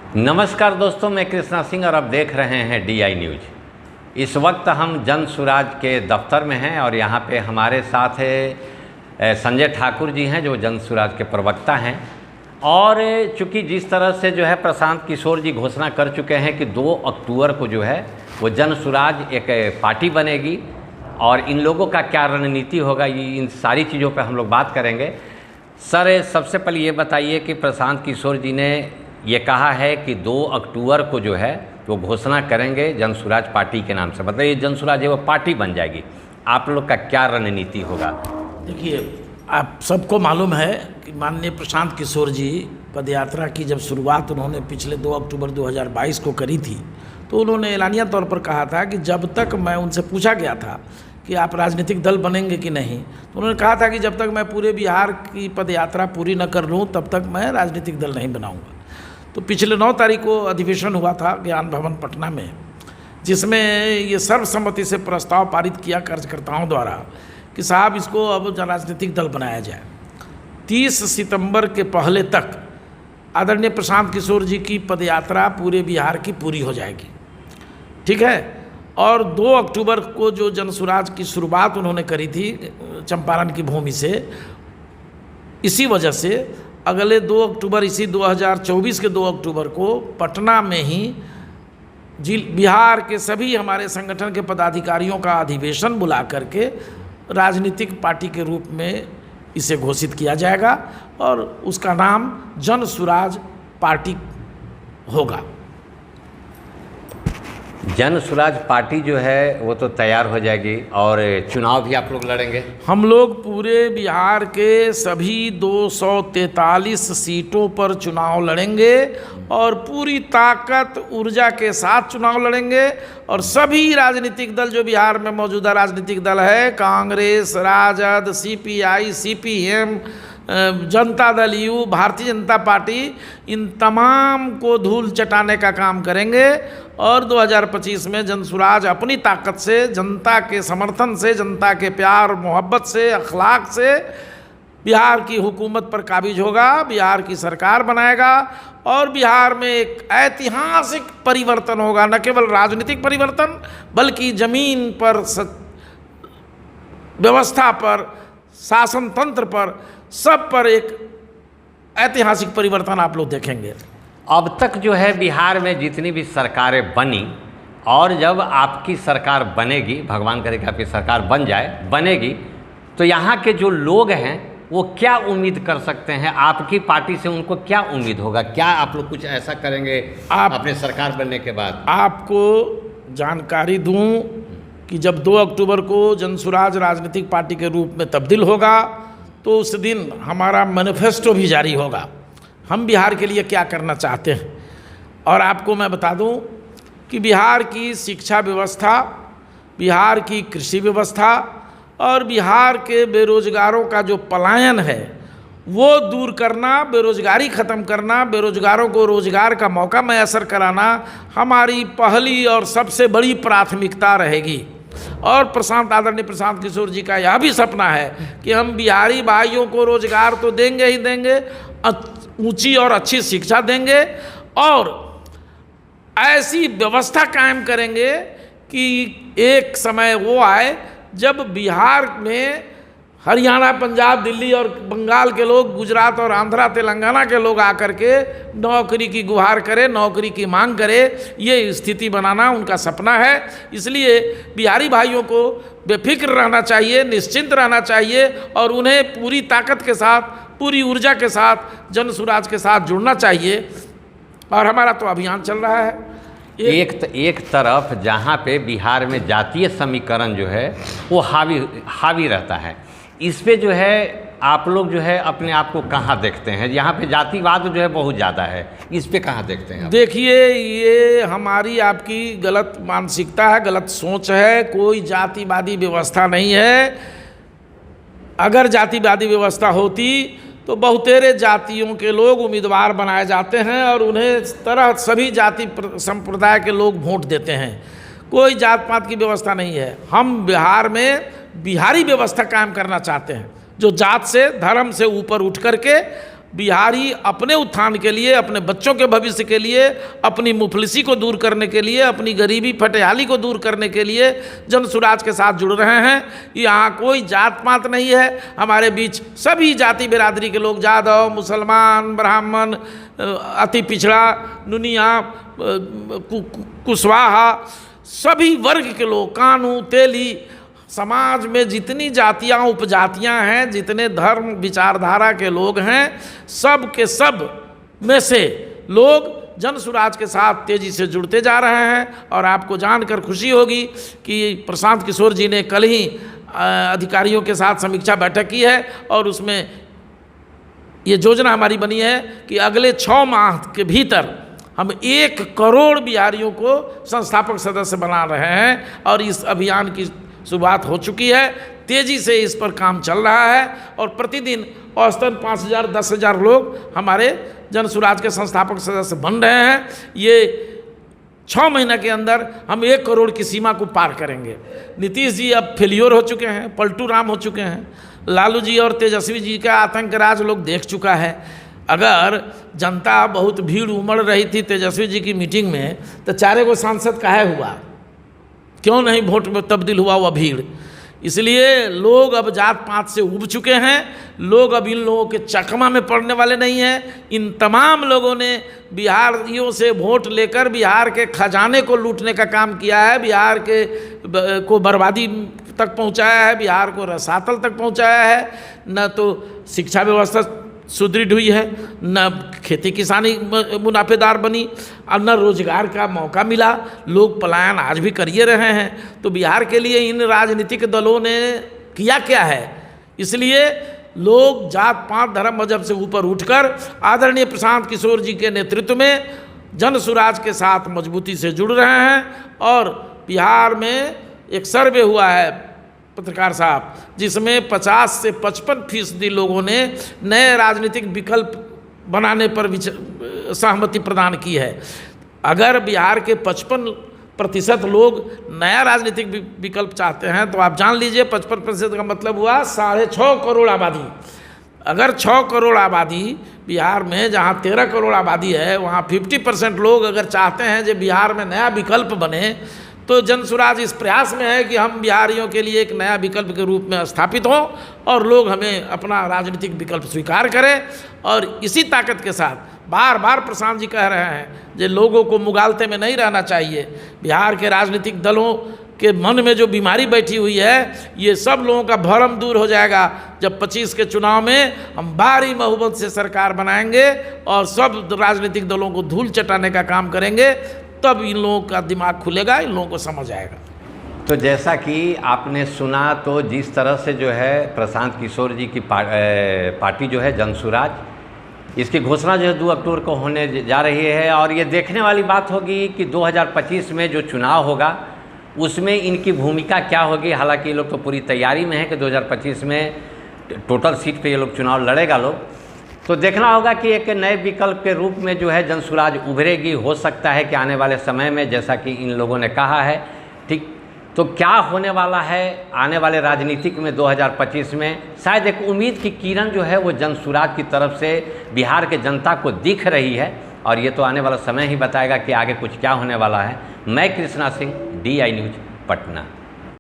नमस्कार दोस्तों, मैं कृष्णा सिंह और आप देख रहे हैं DI न्यूज। इस वक्त हम जन सुराज के दफ्तर में हैं और यहाँ पे हमारे साथ है संजय ठाकुर जी हैं जो जन सुराज के प्रवक्ता हैं। और चूँकि जिस तरह से जो है प्रशांत किशोर जी घोषणा कर चुके हैं कि 2 अक्टूबर को जो है वो जन सुराज एक पार्टी बनेगी और इन लोगों का क्या रणनीति होगा, इन सारी चीज़ों पर हम लोग बात करेंगे। सर, सबसे पहले ये बताइए कि प्रशांत किशोर जी ने ये कहा है कि 2 अक्टूबर को जो है वो घोषणा करेंगे जन सुराज पार्टी के नाम से, मतलब ये जन सुराज है वो पार्टी बन जाएगी। आप लोग का क्या रणनीति होगा? देखिए, आप सबको मालूम है कि माननीय प्रशांत किशोर जी पदयात्रा की जब शुरुआत उन्होंने पिछले 2 अक्टूबर 2022 को करी थी तो उन्होंने एलानिया तौर पर कहा था कि जब तक मैं उनसे पूछा गया था कि आप राजनीतिक दल बनेंगे कि नहीं, तो उन्होंने कहा था कि जब तक मैं पूरे बिहार की पदयात्रा पूरी न कर लूँ तब तक मैं राजनीतिक दल नहीं बनाऊँगा। तो पिछले 9 तारीख को अधिवेशन हुआ था ज्ञान भवन पटना में, जिसमें ये सर्वसम्मति से प्रस्ताव पारित किया कार्यकर्ताओं द्वारा कि साहब इसको अब राजनीतिक दल बनाया जाए। 30 सितंबर के पहले तक आदरणीय प्रशांत किशोर जी की पदयात्रा पूरे बिहार की पूरी हो जाएगी, ठीक है। और 2 अक्टूबर को जो जनसुराज की शुरुआत उन्होंने करी थी चंपारण की भूमि से, इसी वजह से अगले 2 अक्टूबर, इसी 2024 के 2 अक्टूबर को पटना में ही बिहार के सभी हमारे संगठन के पदाधिकारियों का अधिवेशन बुला करके राजनीतिक पार्टी के रूप में इसे घोषित किया जाएगा और उसका नाम जन सुराज पार्टी होगा। जन सुराज पार्टी जो है वो तो तैयार हो जाएगी और चुनाव भी आप लोग लड़ेंगे? हम लोग पूरे बिहार के सभी 243 सीटों पर चुनाव लड़ेंगे और पूरी ताकत ऊर्जा के साथ चुनाव लड़ेंगे। और सभी राजनीतिक दल जो बिहार में मौजूदा राजनीतिक दल है, Congress, Rajad, CPI, CPM, Janata Dal you, Bharatiya Janata party, इन तमाम को धूल चटाने का काम करेंगे। और 2025 में जनसुराज अपनी ताकत से, जनता के समर्थन से, जनता के प्यार मोहब्बत से, अखलाक से बिहार की हुकूमत पर काबिज होगा, बिहार की सरकार बनाएगा और बिहार में एक ऐतिहासिक परिवर्तन होगा। न केवल राजनीतिक परिवर्तन बल्कि ज़मीन पर, व्यवस्था पर, शासन तंत्र पर, सब पर एक ऐतिहासिक परिवर्तन आप लोग देखेंगे। अब तक जो है बिहार में जितनी भी सरकारें बनी और जब आपकी सरकार बनेगी, भगवान करे कि आपकी सरकार बनेगी, तो यहाँ के जो लोग हैं वो क्या उम्मीद कर सकते हैं आपकी पार्टी से? उनको क्या उम्मीद होगा? क्या आप लोग कुछ ऐसा करेंगे अपने सरकार बनने के बाद? आपको जानकारी दूं कि जब 2 अक्टूबर को जनसुराज राजनीतिक पार्टी के रूप में तब्दील होगा तो उस दिन हमारा मैनिफेस्टो भी जारी होगा, हम बिहार के लिए क्या करना चाहते हैं। और आपको मैं बता दूं कि बिहार की शिक्षा व्यवस्था, बिहार की कृषि व्यवस्था और बिहार के बेरोजगारों का जो पलायन है वो दूर करना, बेरोजगारी ख़त्म करना, बेरोजगारों को रोजगार का मौका मैसर कराना हमारी पहली और सबसे बड़ी प्राथमिकता रहेगी। और आदरणीय प्रशांत किशोर जी का यह भी सपना है कि हम बिहारी भाइयों को रोजगार तो देंगे ही देंगे, ऊंची और अच्छी शिक्षा देंगे और ऐसी व्यवस्था कायम करेंगे कि एक समय वो आए जब बिहार में हरियाणा, पंजाब, दिल्ली और बंगाल के लोग, गुजरात और आंध्रा, तेलंगाना के लोग आकर के नौकरी की गुहार करें, नौकरी की मांग करें। ये स्थिति बनाना उनका सपना है। इसलिए बिहारी भाइयों को बेफिक्र रहना चाहिए, निश्चिंत रहना चाहिए और उन्हें पूरी ताकत के साथ, पूरी ऊर्जा के साथ जनसुराज के साथ जुड़ना चाहिए। और हमारा तो अभियान चल रहा है। एक तरफ जहाँ पे बिहार में जातीय समीकरण जो है वो हावी रहता है, इस पे जो है आप लोग जो है अपने आप को कहाँ देखते हैं? यहाँ पे जातिवाद जो है बहुत ज़्यादा है, इस पे कहाँ देखते हैं? देखिए, ये हमारी आपकी गलत मानसिकता है, गलत सोच है। कोई जातिवादी व्यवस्था नहीं है। अगर जातिवादी व्यवस्था होती तो बहुतेरे जातियों के लोग उम्मीदवार बनाए जाते हैं और उन्हें तरह सभी जाति संप्रदाय के लोग वोट देते हैं। कोई जात पात की व्यवस्था नहीं है। हम बिहार में बिहारी व्यवस्था कायम करना चाहते हैं जो जात से, धर्म से ऊपर उठ करके बिहारी अपने उत्थान के लिए, अपने बच्चों के भविष्य के लिए, अपनी मुफलिसी को दूर करने के लिए, अपनी गरीबी फटेहाली को दूर करने के लिए जन सुराज के साथ जुड़ रहे हैं। यहाँ कोई जात पात नहीं है, हमारे बीच सभी जाति बिरादरी के लोग, यादव, मुसलमान, ब्राह्मण, अति पिछड़ा, नुनिया, कुशवाहा, सभी वर्ग के लोग, कानू, तेली, समाज में जितनी जातियाँ उपजातियाँ हैं, जितने धर्म विचारधारा के लोग हैं, सब के सब में से लोग जन सुराज के साथ तेज़ी से जुड़ते जा रहे हैं। और आपको जानकर खुशी होगी कि प्रशांत किशोर जी ने कल ही अधिकारियों के साथ समीक्षा बैठक की है और उसमें ये योजना हमारी बनी है कि अगले 6 माह के भीतर हम 1 करोड़ बिहारियों को संस्थापक सदस्य बना रहे हैं और इस अभियान की शुरुआत हो चुकी है। तेज़ी से इस पर काम चल रहा है और प्रतिदिन औसतन 5,000 10,000 लोग हमारे जन सुराज के संस्थापक सदस्य बन रहे हैं। ये 6 महीने के अंदर हम 1 करोड़ की सीमा को पार करेंगे। नीतीश जी अब फेलियर हो चुके हैं, पलटू राम हो चुके हैं। लालू जी और तेजस्वी जी का आतंक राज लोग देख चुका है। अगर जनता बहुत भीड़ उमड़ रही थी तेजस्वी जी की मीटिंग में तो 4 सांसद काहे हुआ, क्यों नहीं वोट में तब्दील हुआ वह भीड़? इसलिए लोग अब जात पात से उब चुके हैं। लोग अब इन लोगों के चकमा में पड़ने वाले नहीं हैं। इन तमाम लोगों ने बिहारियों से वोट लेकर बिहार के खजाने को लूटने का काम किया है, बिहार के को बर्बादी तक पहुंचाया है, बिहार को रसातल तक पहुंचाया है। न तो शिक्षा व्यवस्था सुदृढ़ हुई है, न खेती किसानी मुनाफेदार बनी और न रोजगार का मौका मिला। लोग पलायन आज भी कर रहे हैं। तो बिहार के लिए इन राजनीतिक दलों ने किया क्या है? इसलिए लोग जात पात धर्म मजहब से ऊपर उठकर आदरणीय प्रशांत किशोर जी के नेतृत्व में जन सुराज के साथ मजबूती से जुड़ रहे हैं। और बिहार में एक सर्वे हुआ है पत्रकार साहब, जिसमें 50 से 55% लोगों ने नए राजनीतिक विकल्प बनाने पर सहमति प्रदान की है। अगर बिहार के 55% लोग नया राजनीतिक विकल्प चाहते हैं तो आप जान लीजिए 55% का मतलब हुआ 6.5 करोड़ आबादी। अगर 6 करोड़ आबादी बिहार में, जहाँ 13 करोड़ आबादी है, वहाँ 50% लोग अगर चाहते हैं कि बिहार में नया विकल्प बने, तो जन सुराज इस प्रयास में है कि हम बिहारियों के लिए एक नया विकल्प के रूप में स्थापित हों और लोग हमें अपना राजनीतिक विकल्प स्वीकार करें। और इसी ताकत के साथ बार बार प्रशांत जी कह रहे हैं कि लोगों को मुगालते में नहीं रहना चाहिए। बिहार के राजनीतिक दलों के मन में जो बीमारी बैठी हुई है, ये सब लोगों का भरम दूर हो जाएगा जब 25 के चुनाव में हम भारी बहुमत से सरकार बनाएंगे और सब राजनीतिक दलों को धूल चटाने का काम करेंगे। तब इन लोगों का दिमाग खुलेगा, इन लोगों को समझ आएगा। तो जैसा कि आपने सुना, तो जिस तरह से जो है प्रशांत किशोर जी की पार्टी जो है जन सुराज, इसकी घोषणा जो है 2 अक्टूबर को होने जा रही है। और ये देखने वाली बात होगी कि 2025 में जो चुनाव होगा उसमें इनकी भूमिका क्या होगी। हालांकि ये लोग तो पूरी तैयारी में है कि 2025 में टोटल सीट पे ये लोग चुनाव लड़ेगा लोग। तो देखना होगा कि एक नए विकल्प के रूप में जो है जन सुराज उभरेगी। हो सकता है कि आने वाले समय में, जैसा कि इन लोगों ने कहा है, ठीक, तो क्या होने वाला है आने वाले राजनीतिक में 2025 में, शायद एक उम्मीद की किरण जो है वो जन सुराज की तरफ से बिहार के जनता को दिख रही है। और ये तो आने वाला समय ही बताएगा कि आगे कुछ क्या होने वाला है। मैं कृष्णा सिंह, DI न्यूज़, पटना।